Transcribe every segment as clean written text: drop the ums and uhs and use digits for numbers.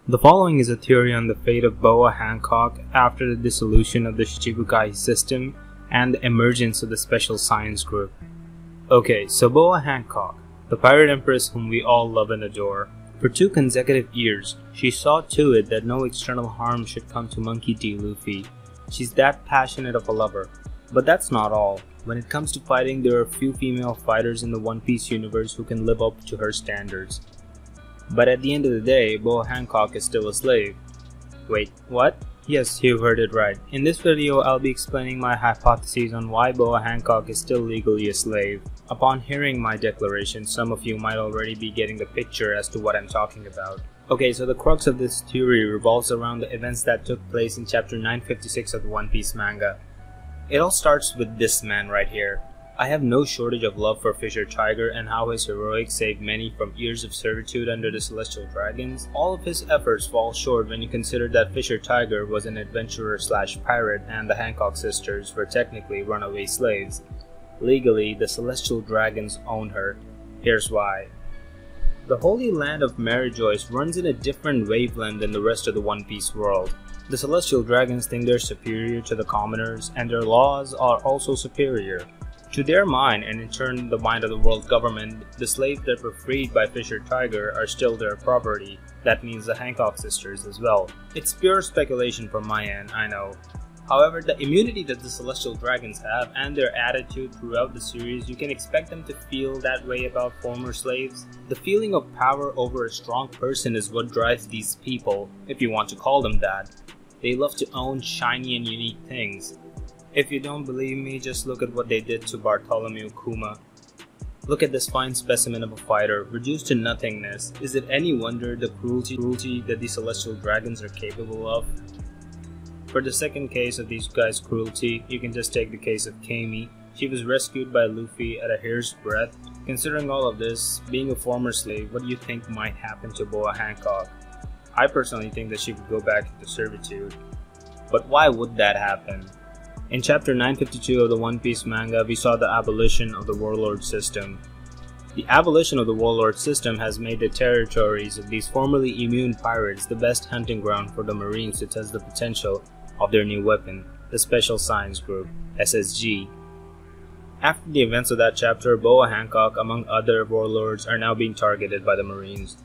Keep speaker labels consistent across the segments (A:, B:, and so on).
A: The following is a theory on the fate of Boa Hancock after the dissolution of the shichibukai system and the emergence of the Special Science Group. Okay, so Boa Hancock, the pirate empress whom we all love and adore. For 2 consecutive years, she saw to it that no external harm should come to Monkey D. Luffy. She's that passionate of a lover. But that's not all. When it comes to fighting, there are few female fighters in the One Piece universe who can live up to her standards. But at the end of the day, Boa Hancock is still a slave. Wait, what? Yes, you've heard it right. In this video, I'll be explaining my hypotheses on why Boa Hancock is still legally a slave. Upon hearing my declaration, some of you might already be getting the picture as to what I'm talking about. Okay, so the crux of this theory revolves around the events that took place in chapter 956 of the One Piece manga. It all starts with this man right here. I have no shortage of love for Fisher Tiger and how his heroics saved many from years of servitude under the Celestial Dragons. All of his efforts fall short when you consider that Fisher Tiger was an adventurer/pirate and the Hancock sisters were technically runaway slaves. Legally, the Celestial Dragons own her. Here's why. The Holy Land of Maryjoyce runs in a different wavelength than the rest of the One Piece world. The Celestial Dragons think they're superior to the commoners, and their laws are also superior. To their mind, and in turn the mind of the world government, the slaves that were freed by Fisher Tiger are still their property. That means the Hancock sisters as well. It's pure speculation from my end, I know. However, the immunity that the Celestial Dragons have and their attitude throughout the series, you can expect them to feel that way about former slaves. The feeling of power over a strong person is what drives these people, if you want to call them that. They love to own shiny and unique things. If you don't believe me, just look at what they did to Bartholomew Kuma. Look at this fine specimen of a fighter, reduced to nothingness. Is it any wonder the cruelty that the Celestial Dragons are capable of? For the second case of these guys' cruelty, you can just take the case of Kami. She was rescued by Luffy at a hair's breadth. Considering all of this, being a former slave, what do you think might happen to Boa Hancock? I personally think that she would go back into servitude. But why would that happen? In chapter 952 of the One Piece manga, we saw the abolition of the warlord system. The abolition of the warlord system has made the territories of these formerly immune pirates the best hunting ground for the Marines to test the potential of their new weapon, the Special Science Group, SSG. After the events of that chapter, Boa Hancock, among other warlords, are now being targeted by the Marines.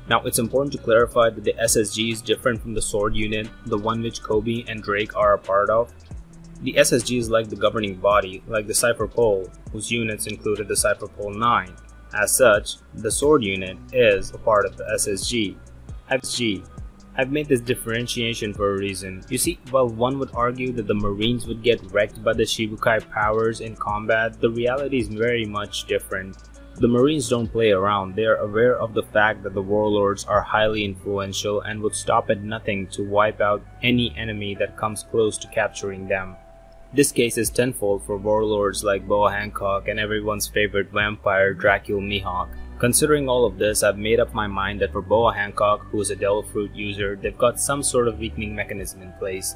A: Now, it's important to clarify that the SSG is different from the Sword Unit, the one which Kobe and Drake are a part of. The SSG is like the governing body, like the Cypher Pole, whose units included the Cypher Pole 9. As such, the Sword Unit is a part of the SSG. I've made this differentiation for a reason. You see, while one would argue that the Marines would get wrecked by the shichibukai powers in combat, the reality is very much different. The Marines don't play around. They are aware of the fact that the warlords are highly influential and would stop at nothing to wipe out any enemy that comes close to capturing them. This case is tenfold for warlords like Boa Hancock and everyone's favorite vampire Dracula Mihawk. Considering all of this, I've made up my mind that for Boa Hancock, who is a Devil Fruit user, they've got some sort of weakening mechanism in place.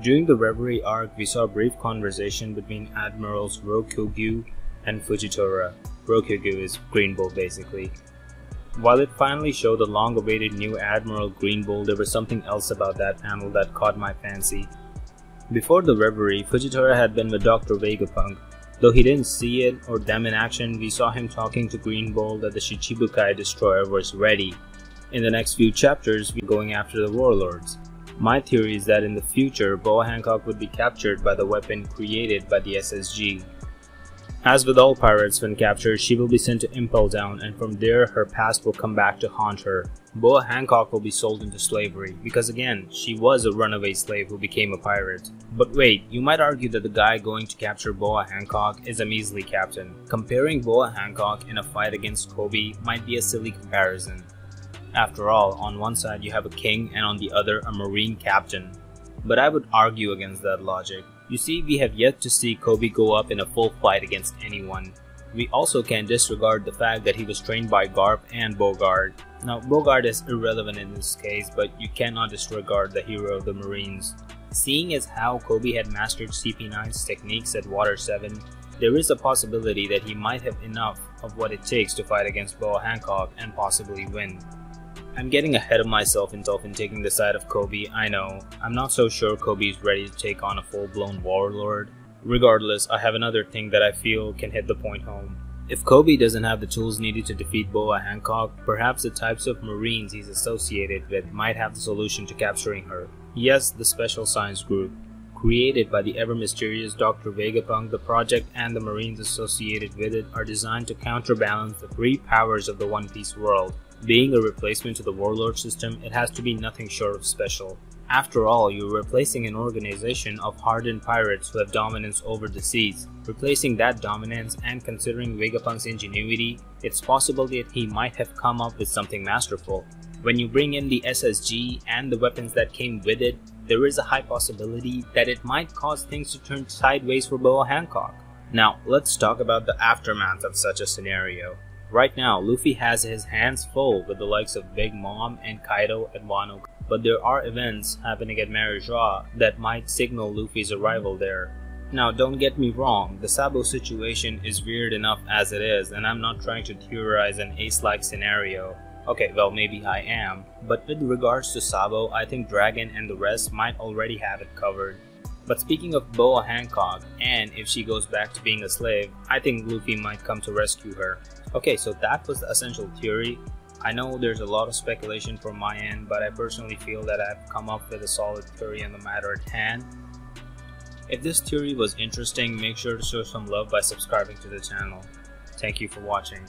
A: During the Reverie arc, we saw a brief conversation between Admirals Rokugyu and Fujitora. Rokugyu is Green Bull basically. While it finally showed the long-awaited new Admiral Green Bull, there was something else about that panel that caught my fancy. Before the Reverie, Fujitora had been with Dr. Vegapunk. Though he didn't see it or them in action, we saw him talking to Green Bull that the Shichibukai destroyer was ready. In the next few chapters, we're going after the warlords. My theory is that in the future, Boa Hancock would be captured by the weapon created by the SSG. As with all pirates, when captured, she will be sent to Impel Down, and from there, her past will come back to haunt her. Boa Hancock will be sold into slavery, because again, she was a runaway slave who became a pirate. But wait, you might argue that the guy going to capture Boa Hancock is a measly captain. Comparing Boa Hancock in a fight against Kobe might be a silly comparison. After all, on one side you have a king and on the other a marine captain. But I would argue against that logic. You see, we have yet to see Kobe go up in a full fight against anyone. We also can't disregard the fact that he was trained by Garp and Bogard. Now, Bogard is irrelevant in this case, but you cannot disregard the hero of the Marines. Seeing as how Kobe had mastered CP9's techniques at Water 7, there is a possibility that he might have enough of what it takes to fight against Boa Hancock and possibly win. I'm getting ahead of myself in taking the side of Kobe, I know. I'm not so sure Kobe is ready to take on a full-blown warlord. Regardless, I have another thing that I feel can hit the point home. If Kobe doesn't have the tools needed to defeat Boa Hancock, perhaps the types of Marines he's associated with might have the solution to capturing her. Yes, the Special Science Group. Created by the ever-mysterious Dr. Vegapunk, the project and the Marines associated with it are designed to counterbalance the three powers of the One Piece world. Being a replacement to the Warlord system, it has to be nothing short of special. After all, you're replacing an organization of hardened pirates who have dominance over the seas. Replacing that dominance and considering Vegapunk's ingenuity, it's possible that he might have come up with something masterful. When you bring in the SSG and the weapons that came with it, there is a high possibility that it might cause things to turn sideways for Boa Hancock. Now, let's talk about the aftermath of such a scenario. Right now, Luffy has his hands full with the likes of Big Mom and Kaido at Wano, but there are events happening at Mary Joa that might signal Luffy's arrival there. Now, don't get me wrong, the Sabo situation is weird enough as it is, and I'm not trying to theorize an Ace-like scenario. Okay, well, maybe I am, but with regards to Sabo, I think Dragon and the rest might already have it covered. But speaking of Boa Hancock, and if she goes back to being a slave, I think Luffy might come to rescue her. Okay, so that was the essential theory. I know there's a lot of speculation from my end, but I personally feel that I've come up with a solid theory on the matter at hand. If this theory was interesting, make sure to show some love by subscribing to the channel. Thank you for watching.